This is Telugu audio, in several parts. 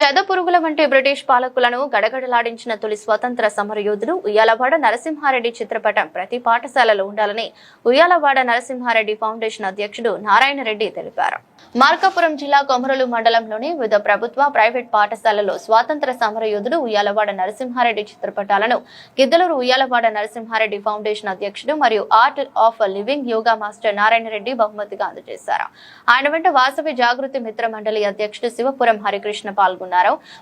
చెదపురుగుల వంటి బ్రిటిష్ పాలకులను గడగడలాడించిన తొలి స్వతంత్ర సమరయోధుడు ఉయ్యాలవాడ నరసింహారెడ్డి చిత్రపటం ప్రతి పాఠశాలలో ఉండాలని ఉయ్యాలవాడ నరసింహారెడ్డి ఫౌండేషన్ అధ్యక్షుడు నారాయణ రెడ్డి తెలిపారు. మార్కాపురం జిల్లా కొమరలు మండలంలోని వివిధ ప్రభుత్వ, ప్రైవేట్ పాఠశాలలో స్వాతంత్ర సమరయోధుడు ఉయ్యాలవాడ నరసింహారెడ్డి చిత్రపటాలను గిద్దలూరు ఉయ్యాలవాడ నరసింహారెడ్డి ఫౌండేషన్ అధ్యక్షుడు మరియు art of Living yoga master Narayana Reddy బహుమతిగా అందజేశారు. ఆయన వెంట వాసవి జాగృతి మిత్ర మండలి అధ్యక్షుడు శివపురం హరికృష్ణ పాల్గొన్నారు.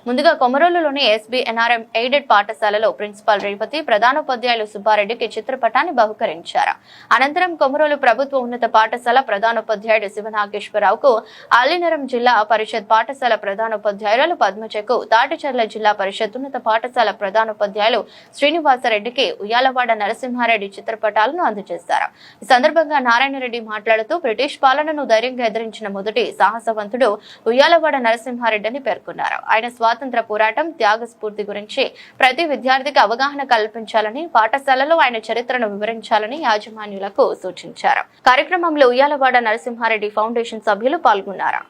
ముందుగా కొమరోలులోని SBNRM ఎయిడెడ్ పాఠశాలలో ప్రిన్సిపాల్ రేవతి, ప్రధానోపాధ్యాయులు సుబ్బారెడ్డికి చిత్రపటాన్ని బహుకరించారు. అనంతరం కొమరోలు ప్రభుత్వ ఉన్నత పాఠశాల ప్రధానోపాధ్యాయుడు శివనాగేశ్వరరావుకు, అల్లినరం జిల్లా పరిషత్ పాఠశాల ప్రధానోపాధ్యాయురాలు పద్మజకు, తాటిచర్ల జిల్లా పరిషత్ ఉన్నత పాఠశాల ప్రధానోపాధ్యాయులు శ్రీనివాసరెడ్డికి ఉయ్యాలవాడ నరసింహారెడ్డి చిత్రపటాలను అందజేశారు. ఈ సందర్భంగా నారాయణ రెడ్డి మాట్లాడుతూ బ్రిటిష్ పాలనను ధైర్యంగా ఎదిరించిన మొదటి సాహసవంతుడు ఉయ్యాలవాడ నరసింహారెడ్డి అని పేర్కొన్నారు. ఆయన స్వాతంత్ర పోరాటం, త్యాగ స్ఫూర్తి గురించి ప్రతి విద్యార్థికి అవగాహన కల్పించాలని, పాఠశాలలో ఆయన చరిత్రను వివరించాలని యాజమాన్యులకు సూచించారు. కార్యక్రమంలో ఉయ్యాలవాడ నరసింహారెడ్డి ఫౌండేషన్ సభ్యులు పాల్గొన్నారు.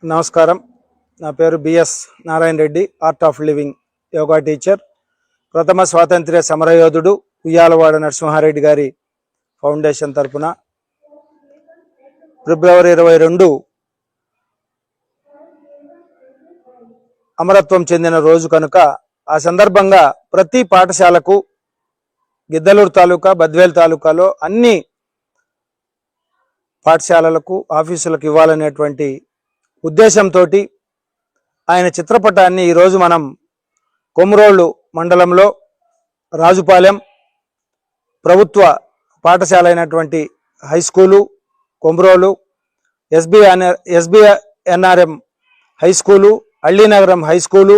నమస్కారం, నా పేరు BS Narayana Reddy, Art of Living yoga teacher. ప్రథమ స్వాతంత్ర్య సమరయోధుడు ఉయ్యాలవాడ నరసింహారెడ్డి గారి ఫౌండేషన్ తరపున ఫిబ్రవరి 22 అమరత్వం చెందిన రోజు కనుక ఆ సందర్భంగా ప్రతి పాఠశాలకు, గిద్దలూరు తాలూకా, బద్వేల్ తాలూకాలో అన్ని పాఠశాలలకు, ఆఫీసులకు ఇవ్వాలనేటువంటి ఉద్దేశంతో ఆయన చిత్రపటాన్ని ఈరోజు మనం కొమరోలు మండలంలో రాజుపాలెం ప్రభుత్వ పాఠశాల అయినటువంటి high school, Komarolu SBNRM high school, Allinagaram high school,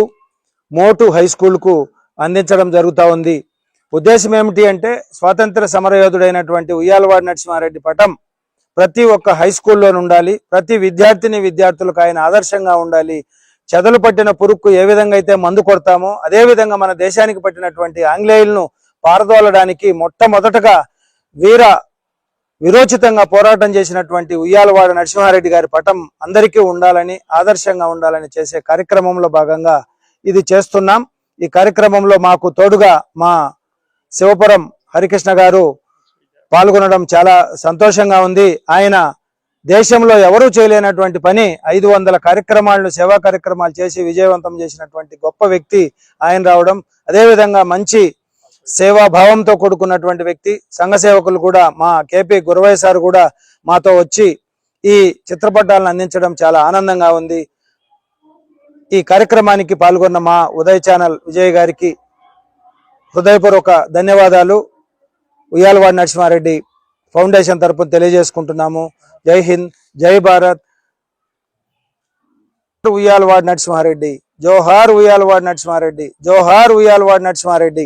Motu high స్కూలుకు అందించడం జరుగుతూ ఉంది. ఉద్దేశం ఏమిటి అంటే, స్వాతంత్ర సమరయోధుడైనటువంటి ఉయ్యాలవాడ నరసింహారెడ్డి పటం ప్రతి ఒక్క హై స్కూల్లో ఉండాలి. ప్రతి విద్యార్థులకు ఆయన ఆదర్శంగా ఉండాలి. చెదలు పట్టిన పురుగుకు ఏ విధంగా అయితే మందు కొడతామో అదే విధంగా మన దేశానికి పట్టినటువంటి ఆంగ్లేయులను పారదోలడానికి మొట్టమొదటగా విరోచితంగా పోరాటం చేసినటువంటి ఉయ్యాలవాడ నరసింహారెడ్డి గారి పటం అందరికీ ఉండాలని, ఆదర్శంగా ఉండాలని చేసే కార్యక్రమంలో భాగంగా ఇది చేస్తున్నాం. ఈ కార్యక్రమంలో మాకు తోడుగా మా శివపురం హరికృష్ణ గారు పాల్గొనడం చాలా సంతోషంగా ఉంది. ఆయన దేశంలో ఎవరూ చేయలేనటువంటి పని 500 కార్యక్రమాలను, సేవా కార్యక్రమాలు చేసి విజయవంతం చేసినటువంటి గొప్ప వ్యక్తి ఆయన రావడం, అదేవిధంగా మంచి సేవాభావంతో కూడుకున్నటువంటి వ్యక్తి. సంఘ సేవకులు కూడా, మా KP గురవయ్య సార్ కూడా మాతో వచ్చి ఈ చిత్రపటాలను అందించడం చాలా ఆనందంగా ఉంది. ఈ కార్యక్రమానికి పాల్గొన్న మా ఉదయ్ ఛానల్ విజయ్ గారికి హృదయపూర్వక ధన్యవాదాలు ఉయ్యాలవాడ నరసింహారెడ్డి ఫౌండేషన్ తరపున తెలియజేసుకుంటున్నాము. జై హింద్, జై భారత్. ఉయ్యాలవాడ నరసింహారెడ్డి, జోహార్ ఉయ్యాలవాడ నరసింహారెడ్డి, జోహార్ ఉయ్యాలవాడ నరసింహారెడ్డి.